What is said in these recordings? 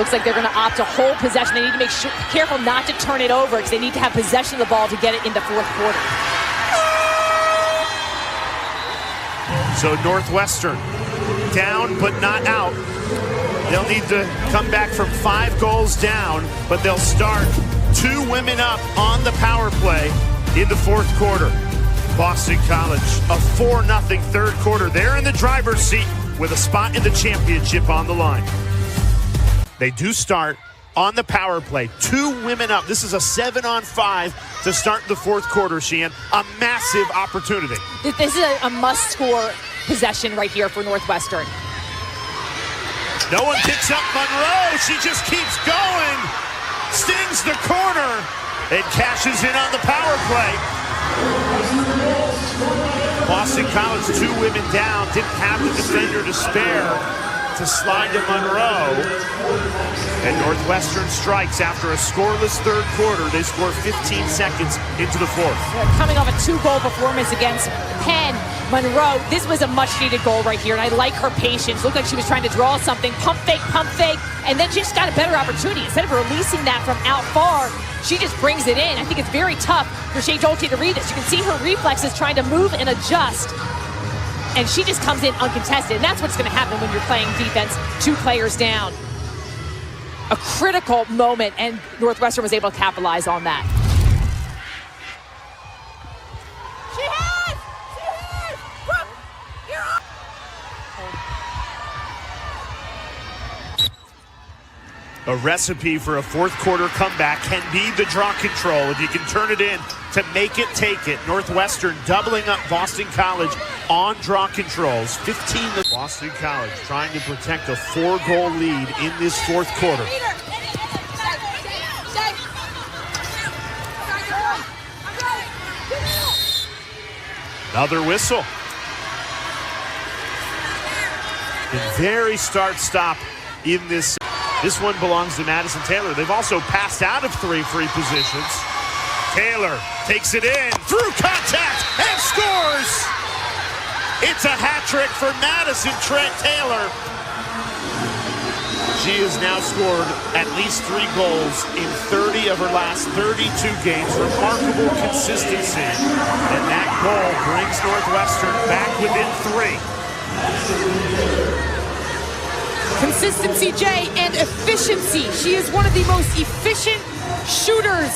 Looks like they're going to opt to hold possession. They need to make careful not to turn it over because they need to have possession of the ball to get it in the fourth quarter. So Northwestern down but not out. They'll need to come back from 5 goals down, but they'll start 2 women up on the power play in the fourth quarter. Boston College, a 4-0 third quarter. They're in the driver's seat with a spot in the championship on the line. They do start on the power play. 2 women up. This is a 7-on-5 to start the fourth quarter, Sheehan. A massive opportunity. This is a must-score possession right here for Northwestern. No one picks up Monroe. She just keeps going. Stings the corner and cashes in on the power play. Boston College, 2 women down, didn't have the defender to spare to slide to Monroe. And Northwestern strikes after a scoreless third quarter. They score 15 seconds into the fourth. Coming off a 2-goal performance against Penn, Monroe, this was a much-needed goal right here, and I like her patience. Looked like she was trying to draw something, pump fake, and then she just got a better opportunity. Instead of releasing that from out far, she just brings it in. I think it's very tough for Shea Dolte to read this. You can see her reflexes trying to move and adjust, and she just comes in uncontested, and that's what's going to happen when you're playing defense 2 players down. A critical moment, and Northwestern was able to capitalize on that. A recipe for a fourth quarter comeback can be the draw control. If you can turn it in to make it, take it. Northwestern doubling up Boston College on draw controls. 15 to Boston College trying to protect a 4-goal lead in this fourth quarter. Another whistle. And very start-stop in this. This one belongs to Madison Taylor. They've also passed out of 3 free positions. Taylor takes it in, through contact, and scores! It's a hat trick for Madison Taylor. She has now scored at least 3 goals in 30 of her last 32 games. Remarkable consistency. And that goal brings Northwestern back within 3. Consistency, Jay, and efficiency. She is one of the most efficient shooters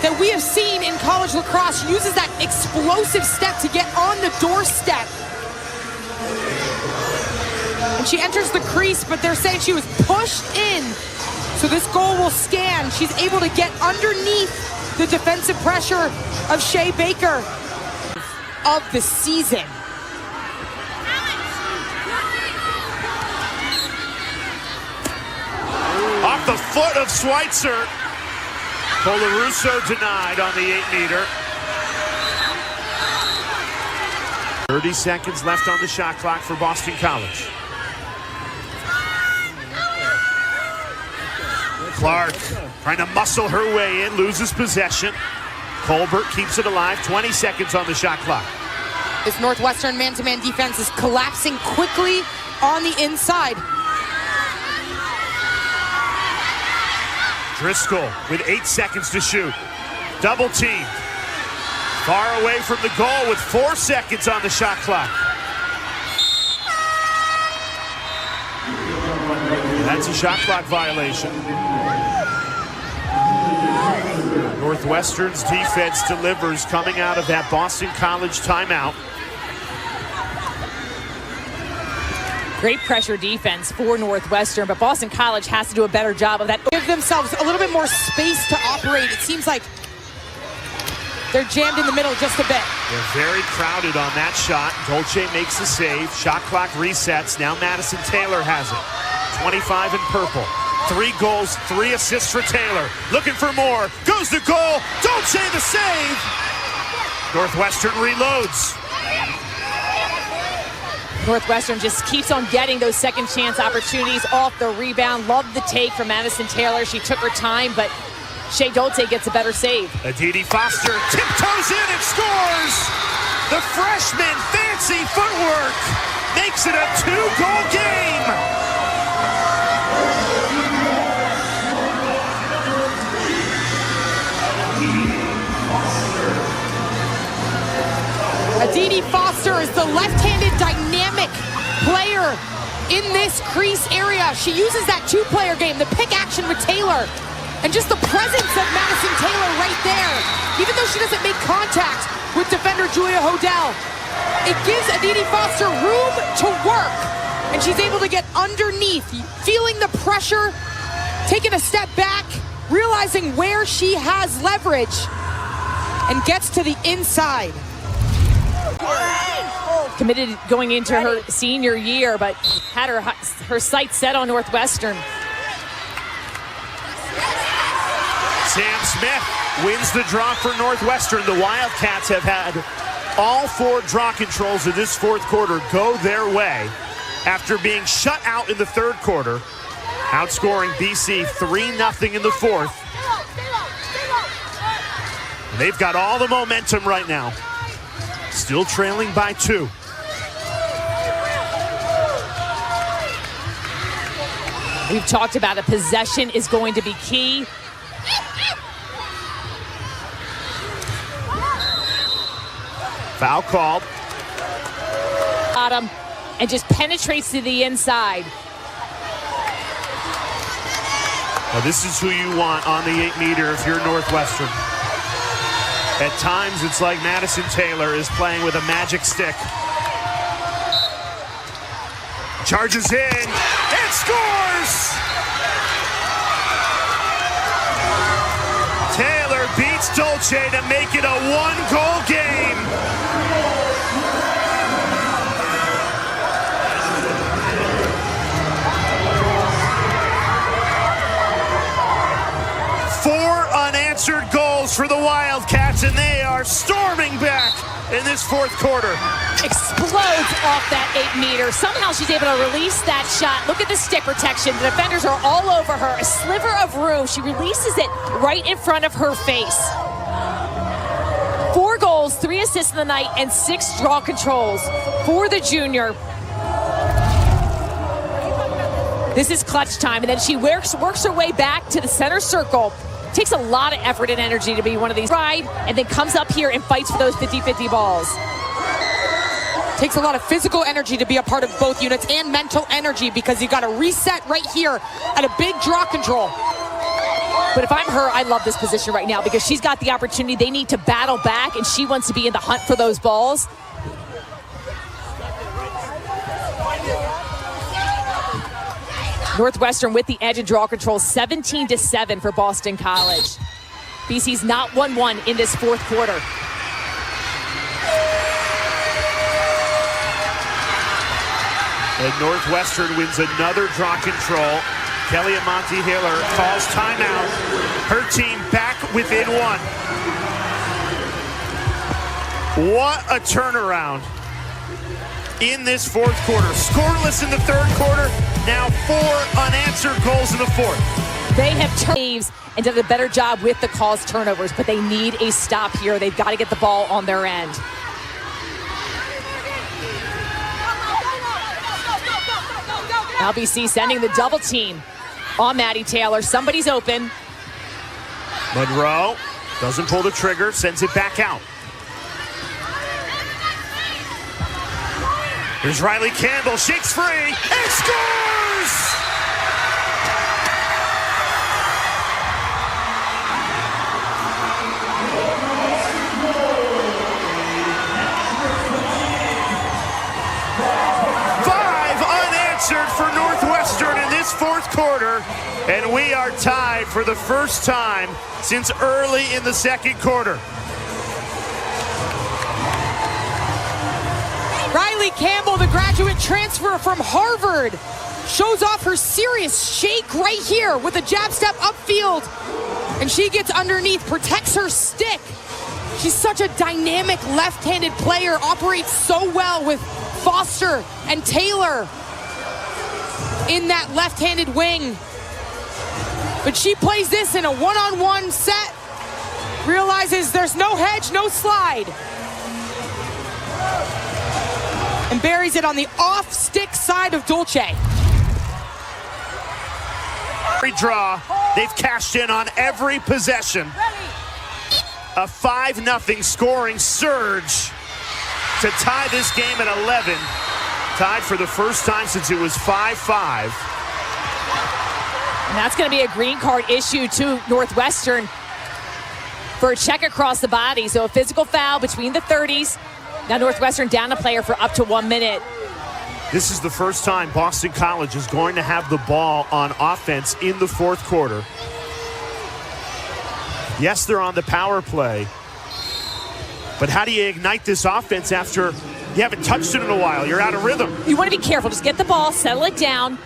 that we have seen in college lacrosse. She uses that explosive step to get on the doorstep. And she enters the crease, but they're saying she was pushed in. So this goal will stand. She's able to get underneath the defensive pressure of Shea Baker of the season. Off the foot of Schweitzer. Colarusso denied on the 8-meter. 30 seconds left on the shot clock for Boston College. Clark trying to muscle her way in, loses possession. Colbert keeps it alive, 20 seconds on the shot clock. This Northwestern man-to-man defense is collapsing quickly on the inside. Driscoll with 8 seconds to shoot. Double team. Far away from the goal with 4 seconds on the shot clock. That's a shot clock violation. Northwestern's defense delivers coming out of that Boston College timeout. Great pressure defense for Northwestern, but Boston College has to do a better job of that. Give themselves a little bit more space to operate. It seems like they're jammed in the middle just a bit. They're very crowded on that shot. Dolce makes the save. Shot clock resets. Now Madison Taylor has it. 25 in purple. 3 goals, 3 assists for Taylor. Looking for more. Goes the goal. Dolce the save. Northwestern reloads. Northwestern just keeps on getting those second chance opportunities off the rebound. Love the take from Madison Taylor. She took her time, but Shea Dolte gets a better save. Aditi Foster tiptoes in and scores. The freshman, fancy footwork, makes it a 2-goal game. this crease area. She uses that two-player game, the pick action with Taylor. And just the presence of Madison Taylor right there, even though she doesn't make contact with defender Julia Hodel, it gives Aditi Foster room to work. And she's able to get underneath, feeling the pressure, taking a step back, realizing where she has leverage, and gets to the inside. Committed going into her senior year, but had her sights set on Northwestern. Sam Smith wins the draw for Northwestern. The Wildcats have had all 4 draw controls of this fourth quarter go their way after being shut out in the third quarter, outscoring BC 3-0 in the fourth. They've got all the momentum right now. Still trailing by 2. We've talked about it. Possession is going to be key. Foul called. Bottom, and just penetrates to the inside. Now this is who you want on the 8-meter if you're Northwestern. At times, it's like Madison Taylor is playing with a magic stick. Charges in and scores! Taylor beats Dolce to make it a 1-goal game. Unanswered goals for the Wildcats, and they are storming back in this fourth quarter. Explodes off that 8-meter. Somehow she's able to release that shot. Look at the stick protection. The defenders are all over her. A sliver of room. She releases it right in front of her face. 4 goals, 3 assists in the night, and 6 draw controls for the junior. This is clutch time, and then she works her way back to the center circle. Takes a lot of effort and energy to be one of these ride, and then comes up here and fights for those 50-50 balls. Takes a lot of physical energy to be a part of both units, and mental energy, because you got to reset right here at a big draw control. But if I'm her, I love this position right now because she's got the opportunity. They need to battle back, and she wants to be in the hunt for those balls. Northwestern with the edge and draw control, 17-7 for Boston College. BC's not 1-1 in this fourth quarter. And Northwestern wins another draw control. Kelly Amonte-Hiller calls timeout. Her team back within 1. What a turnaround in this fourth quarter. Scoreless in the third quarter. Now 4 unanswered goals in the fourth. They have turned and done a better job with the caused turnovers, but they need a stop here. They've got to get the ball on their end. LBC sending the double team on Maddie Taylor. Somebody's open. Monroe doesn't pull the trigger, sends it back out. Here's Riley Campbell, shakes free, and scores! For Northwestern in this fourth quarter, and we are tied for the first time since early in the second quarter. Riley Campbell, the graduate transfer from Harvard, shows off her serious shake right here with a jab step upfield, and she gets underneath, protects her stick. She's such a dynamic left-handed player, operates so well with Foster and Taylor in that left-handed wing. But she plays this in a one-on-one set, realizes there's no hedge, no slide, and buries it on the off-stick side of Dolce. Every draw, they've cashed in on every possession. A 5-0 scoring surge to tie this game at 11. Tied for the first time since it was 5-5. And that's going to be a green card issue to Northwestern for a check across the body. So a physical foul between the 30s. Now Northwestern down a player for up to 1 minute. This is the first time Boston College is going to have the ball on offense in the fourth quarter. Yes, they're on the power play. But how do you ignite this offense after you haven't touched it in a while? You're out of rhythm. You want to be careful. Just get the ball, settle it down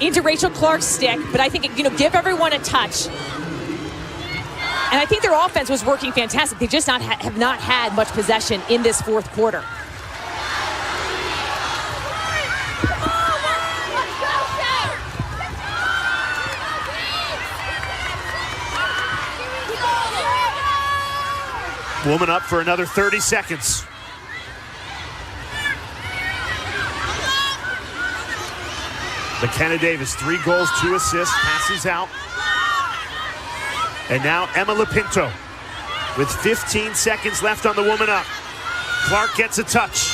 into Rachel Clark's stick. But I think, give everyone a touch. And I think their offense was working fantastic. They just have not had much possession in this fourth quarter. Woman up for another 30 seconds. McKenna Davis, 3 goals, 2 assists, passes out. And now Emma Lapinto with 15 seconds left on the woman up. Clark gets a touch.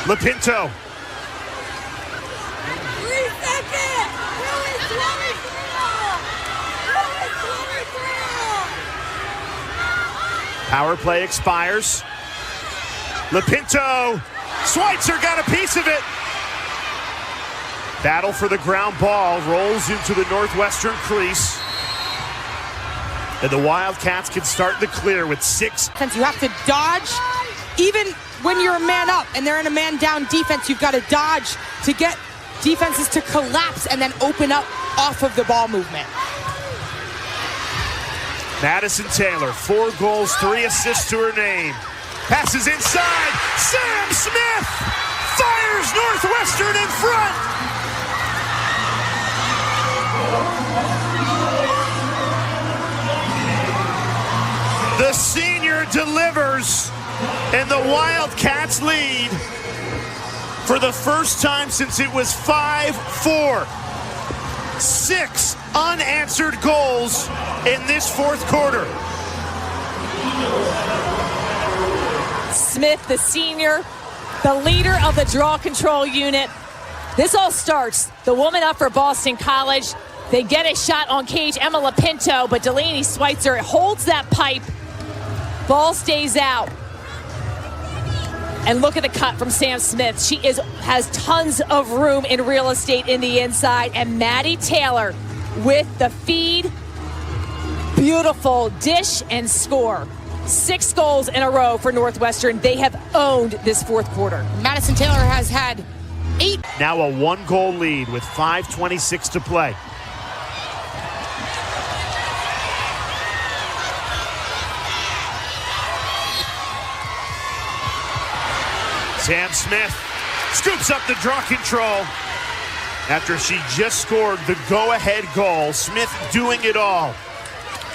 Lapinto. 3 seconds! Power play expires. Lapinto. Schweitzer got a piece of it. Battle for the ground ball rolls into the Northwestern crease. And the Wildcats can start the clear with 6. You have to dodge. Even when you're a man up and they're in a man down defense, you've got to dodge to get defenses to collapse and then open up off of the ball movement. Madison Taylor, 4 goals, 3 assists to her name. Passes inside. Sam Smith fires Northwestern in front. The senior delivers, and the Wildcats lead for the first time since it was 5-4. 6 unanswered goals in this fourth quarter. Smith, the senior, the leader of the draw control unit. This all starts. The woman up for Boston College. They get a shot on cage, Emma Lapinto, but Delaney Schweitzer holds that pipe. Ball stays out. And look at the cut from Sam Smith. She has tons of room in real estate in the inside. And Maddie Taylor with the feed. Beautiful dish and score. 6 goals in a row for Northwestern. They have owned this fourth quarter. Madison Taylor has had 8. Now a 1-goal lead with 5:26 to play. Sam Smith scoops up the draw control after she just scored the go-ahead goal. Smith doing it all.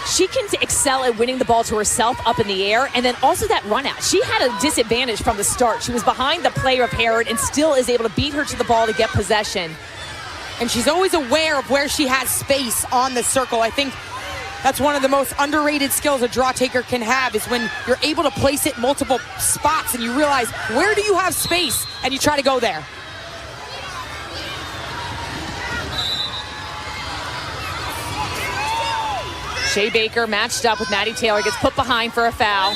She can excel at winning the ball to herself up in the air, and then also that run out. She had a disadvantage from the start. She was behind the player of Herod and still is able to beat her to the ball to get possession. And she's always aware of where she has space on the circle. I think that's one of the most underrated skills a draw taker can have, is when you're able to place it multiple spots and you realize, where do you have space? And you try to go there. Shea Baker matched up with Maddie Taylor, gets put behind for a foul.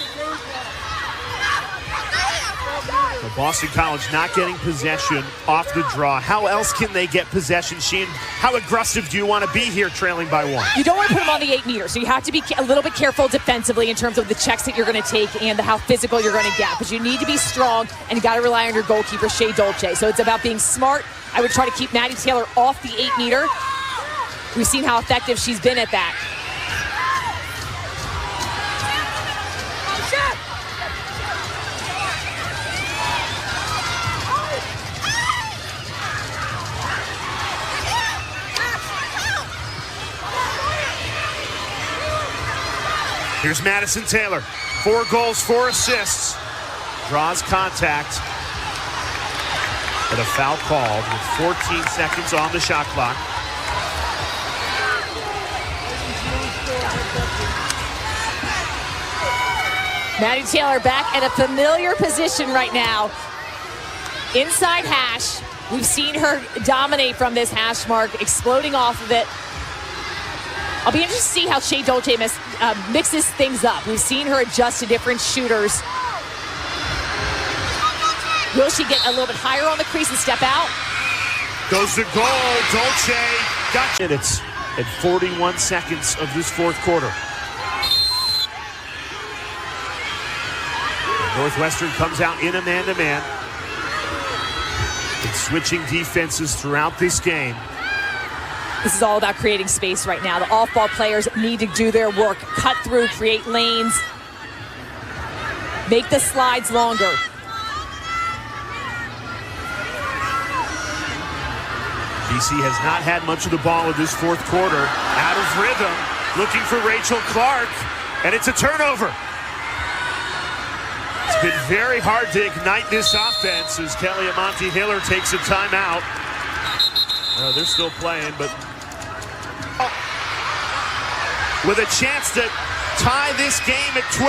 So Boston College not getting possession off the draw. How else can they get possession, Sheen? How aggressive do you want to be here trailing by 1? You don't want to put them on the 8 meter, so you have to be a little bit careful defensively in terms of the checks that you're going to take and how physical you're going to get. But you need to be strong, and you got to rely on your goalkeeper, Shea Dolce. So it's about being smart. I would try to keep Maddie Taylor off the 8 meter. We've seen how effective she's been at that. Here's Madison Taylor. 4 goals, 4 assists. Draws contact. And a foul called with 14 seconds on the shot clock. Maddie Taylor back at a familiar position right now. Inside hash. We've seen her dominate from this hash mark, exploding off of it. I'll be interested to see how Shea Dolce mixes things up. We've seen her adjust to different shooters. Will she get a little bit higher on the crease and step out? Goes to goal. Dolce got minutes at 41 seconds of this fourth quarter. Northwestern comes out in a man-to-man. It's switching defenses throughout this game. This is all about creating space right now. The off-ball players need to do their work. Cut through, create lanes. Make the slides longer. BC has not had much of the ball in this fourth quarter. Out of rhythm, looking for Rachel Clark, and it's a turnover. It's been very hard to ignite this offense as Kelly Amonte-Hiller takes a timeout. They're still playing, but with a chance to tie this game at 12.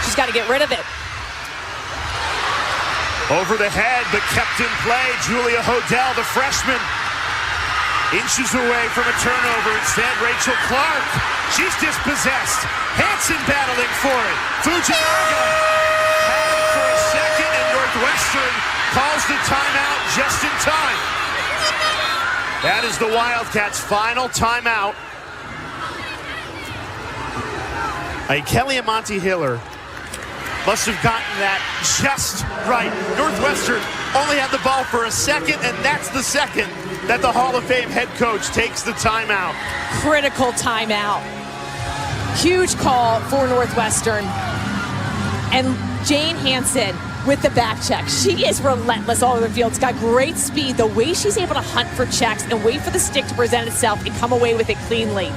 She's got to get rid of it. Over the head, but kept in play. Julia Hodel, the freshman, inches away from a turnover. Instead, Rachel Clark, she's dispossessed. Hansen battling for it. Fujinaga had it for a second, and Northwestern calls the timeout just in time. That is the Wildcats' final timeout. Kelly Amonte-Hiller must have gotten that just right. Northwestern only had the ball for a second, and that's the second that the Hall of Fame head coach takes the timeout. Critical timeout. Huge call for Northwestern. And Jane Hansen with the back check. She is relentless all over the field. It's got great speed. The way she's able to hunt for checks and wait for the stick to present itself and come away with it cleanly.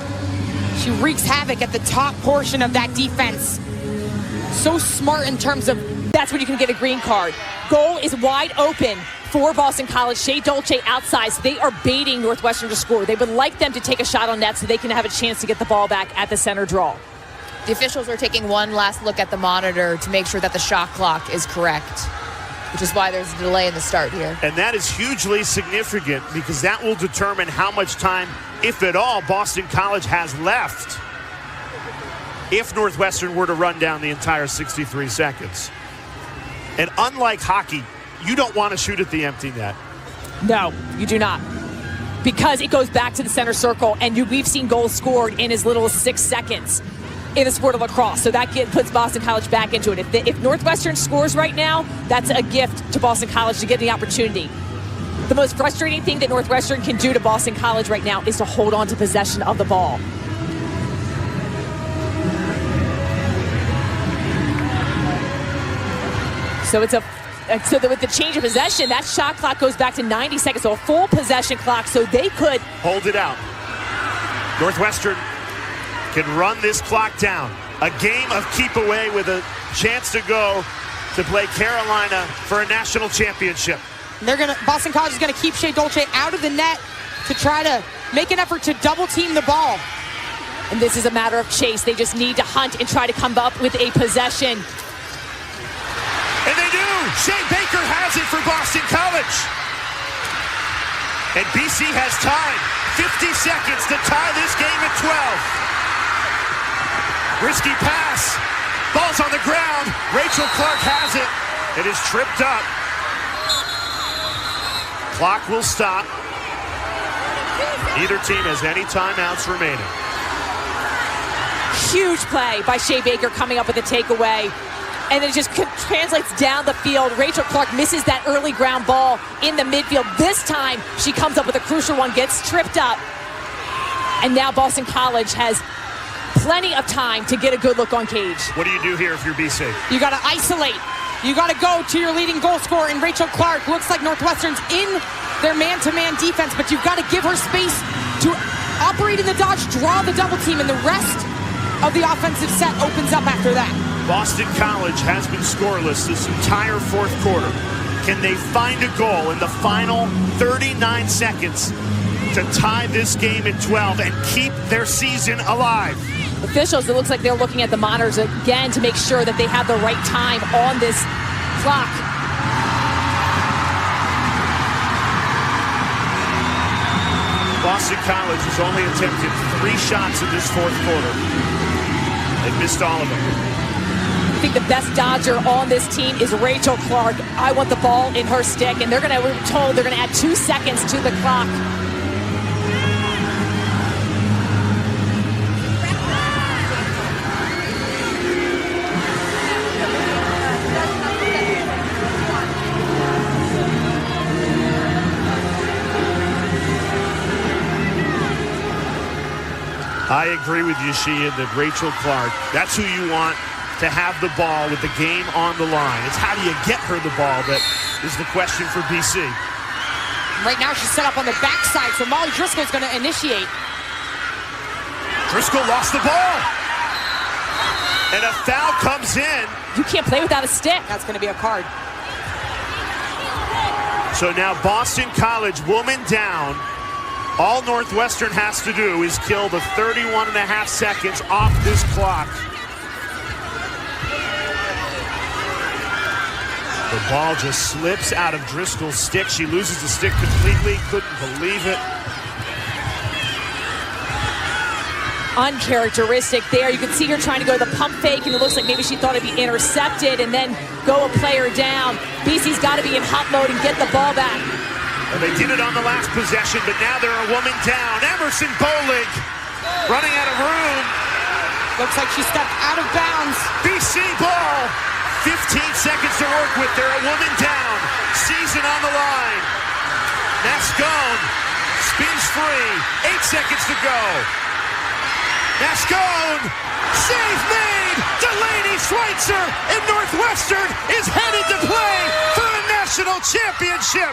She wreaks havoc at the top portion of that defense. So smart in terms of... That's when you can get a green card. Goal is wide open for Boston College. Shea Dolce outside, so they are baiting Northwestern to score. They would like them to take a shot on net so they can have a chance to get the ball back at the center draw. The officials are taking one last look at the monitor to make sure that the shot clock is correct, which is why there's a delay in the start here. And that is hugely significant because that will determine how much time, if at all, Boston College has left if Northwestern were to run down the entire 63 seconds. And unlike hockey, you don't want to shoot at the empty net. No, you do not. Because it goes back to the center circle, and we've seen goals scored in as little as 6 seconds in the sport of lacrosse. So that puts Boston College back into it. If Northwestern scores right now, that's a gift to Boston College to get the opportunity. The most frustrating thing that Northwestern can do to Boston College right now is to hold on to possession of the ball. So with the change of possession, that shot clock goes back to 90 seconds, so a full possession clock, so they could hold it out. Northwestern can run this clock down. A game of keep away with a chance to go to play Carolina for a national championship. Boston College is gonna keep Shea Dolce out of the net to try to make an effort to double team the ball. And this is a matter of chase. They just need to hunt and try to come up with a possession. And they do! Shea Baker has it for Boston College. And BC has time. 50 seconds to tie this game at 12. Risky pass. Ball's on the ground. Rachel Clark has it. It is tripped up. Clock will stop. Neither team has any timeouts remaining. Huge play by Shea Baker coming up with a takeaway. And it just translates down the field. Rachel Clark misses that early ground ball in the midfield. This time, she comes up with a crucial one, gets tripped up. And now Boston College has plenty of time to get a good look on Cage. What do you do here if you're BC? You got to isolate. You got to go to your leading goal scorer in Rachel Clark. Looks like Northwestern's in their man-to-man defense, but you've got to give her space to operate in the dodge, draw the double team, and the rest of the offensive set opens up after that. Boston College has been scoreless this entire fourth quarter. Can they find a goal in the final 39 seconds to tie this game at 12 and keep their season alive? Officials, it looks like they're looking at the monitors again to make sure that they have the right time on this clock. Boston College has only attempted 3 shots in this fourth quarter. They've missed all of them. I think the best dodger on this team is Rachel Clark. I want the ball in her stick, and we're told they're gonna add 2 seconds to the clock. I agree with you, Sheehan, that Rachel Clark, that's who you want to have the ball with the game on the line. It's how do you get her the ball that is the question for BC. Right now she's set up on the backside, so Molly Driscoll's going to initiate. Driscoll lost the ball. And a foul comes in. You can't play without a stick. That's going to be a card. So now Boston College, woman down. All Northwestern has to do is kill the 31.5 seconds off this clock. The ball just slips out of Driscoll's stick. She loses the stick completely. Couldn't believe it. Uncharacteristic there. You can see her trying to go to the pump fake, and it looks like maybe she thought it'd be intercepted and then go a player down. BC's got to be in hot mode and get the ball back. Well, they did it on the last possession, but now they're a woman down. Emerson Bolig running out of room. Looks like she stepped out of bounds. BC ball. 15 seconds to work with. They're a woman down. Season on the line. Mascone spins free. 8 seconds to go. Mascone. Save made. Delaney Schweitzer, and Northwestern is headed to play for a national championship.